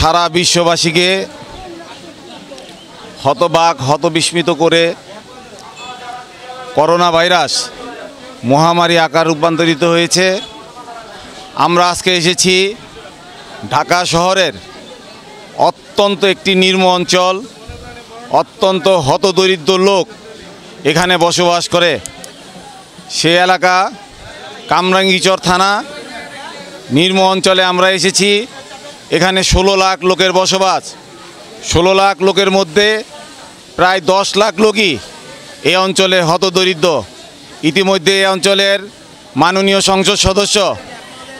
সারা বিশ্ববাসীকে হতবাক হতবিস্মিত করে corona virus মহামারী আকার রূপান্তরিত হয়েছে। আমরা আজকে এসেছি ঢাকা শহরের অত্যন্ত একটি নির্ম অঞ্চল, অত্যন্ত হতদরিদ্র লোক এখানে বসবাস করে। সে এলাকা কামরাঙ্গীচর থানা নির্ম অঞ্চলে আমরা এসেছি। এখানে 16 লাখ লোকের বসবাস। 16 লাখ লোকের মধ্যে প্রায় 10 লাখ লোকই এই অঞ্চলে হতদরিদ্র। ইতিমধ্যে এই অঞ্চলের মাননীয় সংসদ সদস্য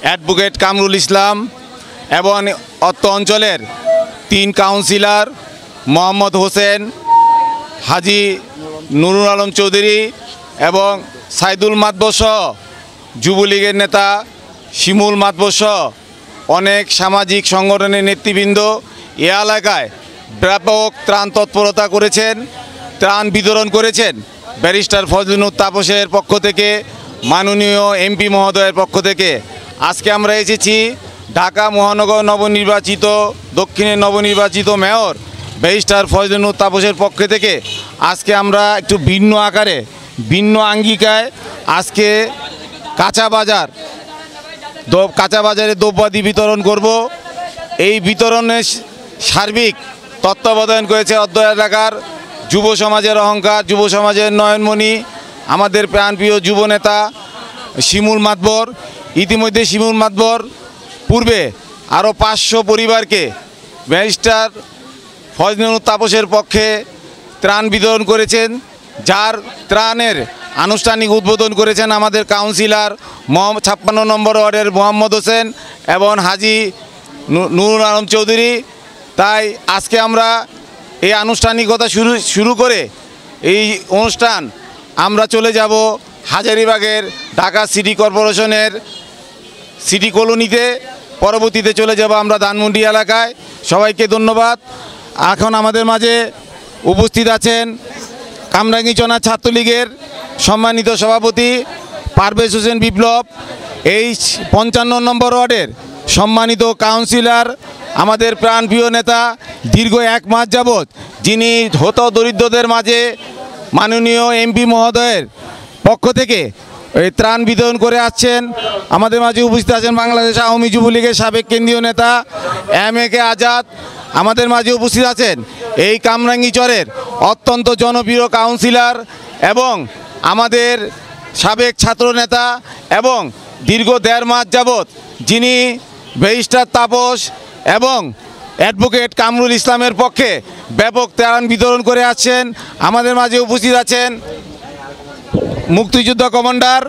অ্যাডভোকেট কামরুল ইসলাম এবং অত্র অঞ্চলের 3 কাউন্সিলর মোহাম্মদ হোসেন, হাজি নুরুল আলম চৌধুরী এবং সাইদুল মাতবর সহ যুবলীগের নেতা শিমুল মাতবর সহ অনেক সামাজিক সংগঠনের নেতৃবৃন্দ এ এলাকায় ব্যাপক ত্রাণ তৎপরতা করেছেন, ত্রাণ বিতরণ করেছেন। ব্যারিস্টার ফজলুল তাপসের পক্ষ থেকে, মাননীয় এমপি মহোদয়ের পক্ষ থেকে আজকে আমরা এসেছি ঢাকা মহানগর নবনির্বাচিত দক্ষিণের নবনির্বাচিত মেয়র ব্যারিস্টার ফজলুল তাপসের পক্ষ থেকে আজকে আমরা একটু ভিন্ন আকারে ভিন্ন আঙ্গিকায় আজকে কাঁচা বাজারে দ্রব্যাদি বিতরণ করব। এই বিতরণের সার্বিক তত্ত্বাবধান করেছে অত্র এলাকার যুব সমাজের অহংকার, যুব সমাজের নয়নমণি, আমাদের প্রাণপ্রিয় যুবনেতা শিমুল মাতবর। ইতিমধ্যে শিমুল মাতবর পূর্বে আরও 500 পরিবারকে ব্যারিস্টার ফজলুল তাপসের পক্ষে ত্রাণ বিতরণ করেছেন, যার ত্রাণের আনুষ্ঠানিক উদ্বোধন করেছেন আমাদের কাউন্সিলর 56 নম্বর ওয়ার্ডের মোহাম্মদ হোসেন এবং হাজি নুরুল আলম চৌধুরী। তাই আজকে আমরা এই আনুষ্ঠানিকতা শুরু করে এই অনুষ্ঠান আমরা চলে যাব হাজারীবাগের ঢাকা সিটি কর্পোরেশনের সিটি কলোনিতে, পরবর্তীতে চলে যাব আমরা ধানমন্ডি এলাকায়। সবাইকে ধন্যবাদ। এখন আমাদের মাঝে উপস্থিত আছেন কামরাঙ্গীচর ছাত্রলীগের সম্মানিত সভাপতি পারভেজ হোসেন বিপ্লব, এই 55 নম্বর ওয়ার্ডের সম্মানিত কাউন্সিলর, আমাদের প্রাণপ্রিয় নেতা দীর্ঘ 1 মাস যাবৎ যিনি হতদরিদ্রদের মাঝে মাননীয় এমপি মহোদয়ের পক্ষ থেকে এই ত্রাণ বিতরণ করে আসছেন। আমাদের মাঝে উপস্থিত আছেন বাংলাদেশ আওয়ামী যুবলীগের সাবেক কেন্দ্রীয় নেতা M.A.K. আজাদ। আমাদের মাঝে উপস্থিত আছেন এই কামরাঙ্গীচরের অত্যন্ত জনপ্রিয় কাউন্সিলর এবং আমাদের সাবেক ছাত্র নেতা এবং দীর্ঘ 1.5 মাস যাবৎ যিনি ব্যারিস্টার তাপস এবং অ্যাডভোকেট কামরুল ইসলামের পক্ষে ব্যাপক ত্রাণ বিতরণ করে আসছেন। আমাদের মাঝে উপস্থিত আছেন মুক্তিযোদ্ধা কমান্ডার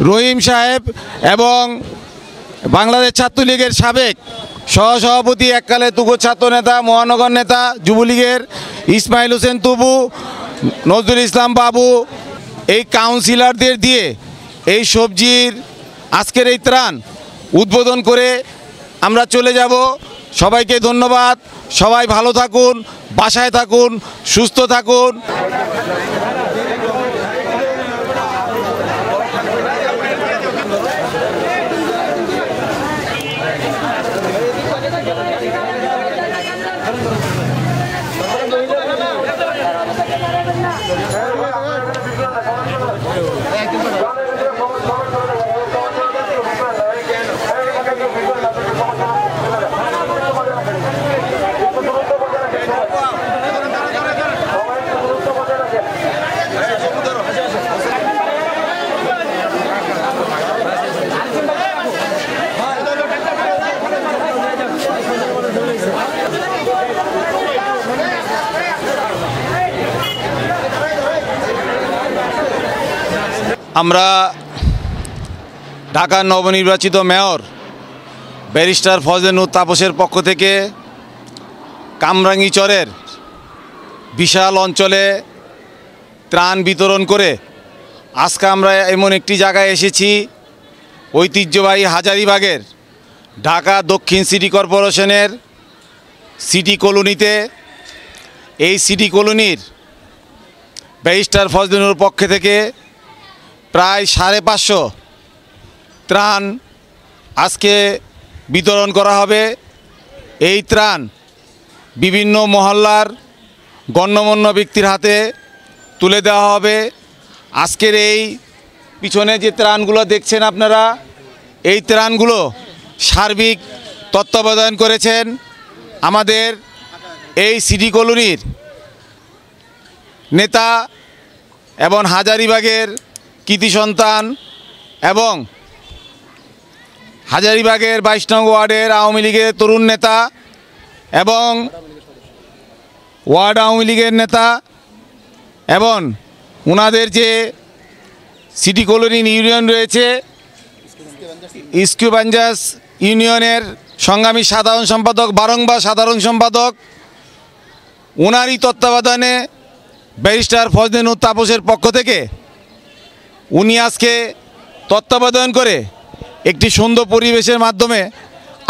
রহিম সাহেব এবং বাংলাদেশ ছাত্রলীগের সাবেক সহসভাপতি, এককালে তুগো ছাত্র নেতা, মহানগর নেতা যুবলীগের ইসমাইল হোসেন তবু, নজরুল ইসলাম বাবু। এই কাউন্সিলরদের দিয়ে এই সবজির আজকের এই ত্রাণ উদ্বোধন করে আমরা চলে যাব। সবাইকে ধন্যবাদ। সবাই ভালো থাকুন, বাসায় থাকুন, সুস্থ থাকুন। আমরা ঢাকার নবনির্বাচিত মেয়র ব্যারিস্টার ফজলুল তাপসের পক্ষ থেকে কামরাঙ্গীচরের বিশাল অঞ্চলে ত্রাণ বিতরণ করে আজকে আমরা এমন একটি জায়গায় এসেছি, ঐতিহ্যবাহী হাজারীবাগের ঢাকা দক্ষিণ সিটি কর্পোরেশনের সিটি কলোনিতে। এই সিটি কলোনির ব্যারিস্টার ফজলুলের পক্ষ থেকে প্রায় 550 ত্রাণ আজকে বিতরণ করা হবে। এই ত্রাণ বিভিন্ন মহল্লার গণ্যমান্য ব্যক্তির হাতে তুলে দেওয়া হবে। আজকের এই পিছনে যে ত্রাণগুলো দেখছেন আপনারা, এই ত্রাণগুলো সার্বিক তত্ত্বাবধান করেছেন আমাদের এই সিটি কলোনির নেতা এবং হাজারীবাগের কৃতি সন্তান এবং হাজারীবাগের 22 নং ওয়ার্ডের আওয়ামী লীগের তরুণ নেতা এবং ওয়ার্ড আওয়ামী লীগের নেতা এবং ওনাদের যে সিটি কলোনি ইউনিয়ন রয়েছে, ইস্কুবাঞ্জাস ইউনিয়নের সংগ্রামী সাধারণ সম্পাদক, বারংবার সাধারণ সম্পাদক, ওনারই তত্ত্বাবধানে ব্যারিস্টার ফজলেনুর তাপসের পক্ষ থেকে উনি আজকে তত্ত্বাবধান করে একটি সুন্দর পরিবেশের মাধ্যমে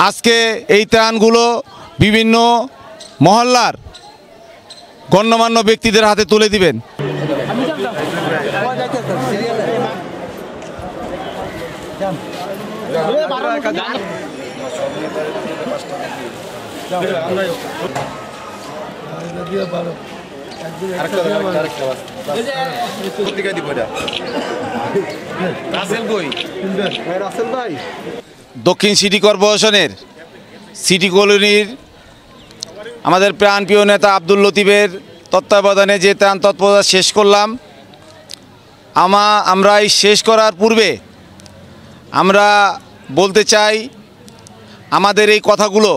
আজকে এই ত্রাণগুলো বিভিন্ন মহল্লার গণ্যমান্য ব্যক্তিদের হাতে তুলে দিবেন। দক্ষিণ সিটি কর্পোরেশনের সিটি কলোনির আমাদের প্রাণপ্রিয় নেতা আব্দুল লতিফের তত্ত্বাবধানে যে ত্রাণ তৎপরতা শেষ করলাম, আমরা এই শেষ করার পূর্বে আমরা বলতে চাই আমাদের এই কথাগুলো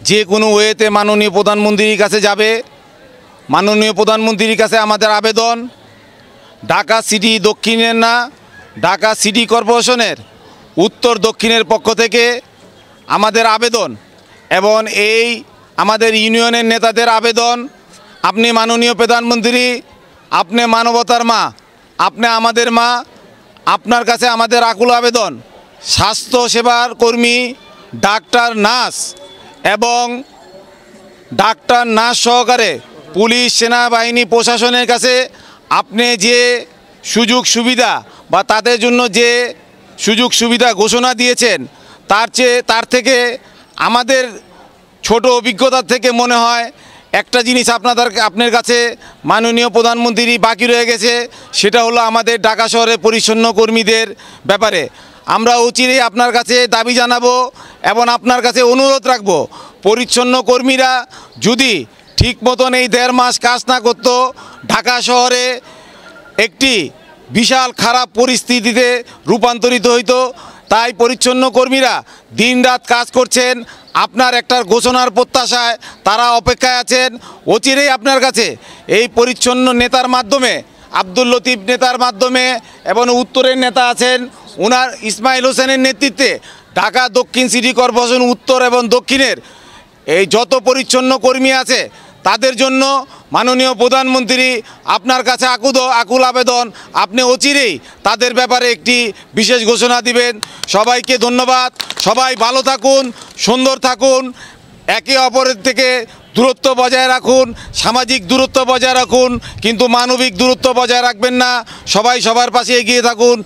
যে কোনো ওয়েতে মাননীয় প্রধানমন্ত্রীর কাছে যাবে। মাননীয় প্রধানমন্ত্রীর কাছে আমাদের আবেদন, ঢাকা সিটি দক্ষিণের না, ঢাকা সিটি কর্পোরেশনের উত্তর দক্ষিণের পক্ষ থেকে আমাদের আবেদন এবং এই আমাদের ইউনিয়নের নেতাদের আবেদন, আপনি মাননীয় প্রধানমন্ত্রী, আপনি মানবতার মা, আপনি আমাদের মা, আপনার কাছে আমাদের আকুল আবেদন, স্বাস্থ্য সেবার কর্মী, ডাক্তার, নার্স এবং ডাক্তার নার্স সহকারে পুলিশ, সেনাবাহিনী, প্রশাসনের কাছে আপনি যে সুযোগ সুবিধা বা তাদের জন্য যে সুযোগ সুবিধা ঘোষণা দিয়েছেন, তার থেকে আমাদের ছোট অভিজ্ঞতার থেকে মনে হয় একটা জিনিস আপনার কাছে মাননীয় প্রধানমন্ত্রী বাকি রয়ে গেছে, সেটা হলো আমাদের ঢাকা শহরের পরিচ্ছন্ন কর্মীদের ব্যাপারে। আমরা অচিরেই আপনার কাছে দাবি জানাবো এবং আপনার কাছে অনুরোধ রাখবো, পরিচ্ছন্ন কর্মীরা যদি ঠিক মতন এই 1.5 মাস কাজ না করতো, ঢাকা শহরে একটি বিশাল খারাপ পরিস্থিতিতে রূপান্তরিত হইতো। তাই পরিচ্ছন্ন কর্মীরা দিনরাত কাজ করছেন, আপনার একটা ঘোষণার প্রত্যাশায় তারা অপেক্ষায় আছেন। অচিরেই আপনার কাছে এই পরিচ্ছন্ন নেতার মাধ্যমে, আব্দুল লতিফ নেতার মাধ্যমে এবং উত্তরের নেতা আছেন ওনার ইসমাইল হোসেনের নেতৃত্বে ঢাকা দক্ষিণ সিটি কর্পোরেশন উত্তর এবং দক্ষিণের এই যত পরিচ্ছন্ন কর্মী আছে তাদের জন্য মাননীয় প্রধানমন্ত্রী আপনার কাছে আকুল আবেদন, আপনি অচিরেই তাদের ব্যাপারে একটি বিশেষ ঘোষণা দিবেন। সবাইকে ধন্যবাদ। সবাই ভালো থাকুন, সুন্দর থাকুন, একে অপরের থেকে দূরত্ব বজায় রাখুন, সামাজিক দূরত্ব বজায় রাখুন, কিন্তু মানবিক দূরত্ব বজায় রাখবেন না। সবাই সবার পাশে এগিয়ে থাকুন।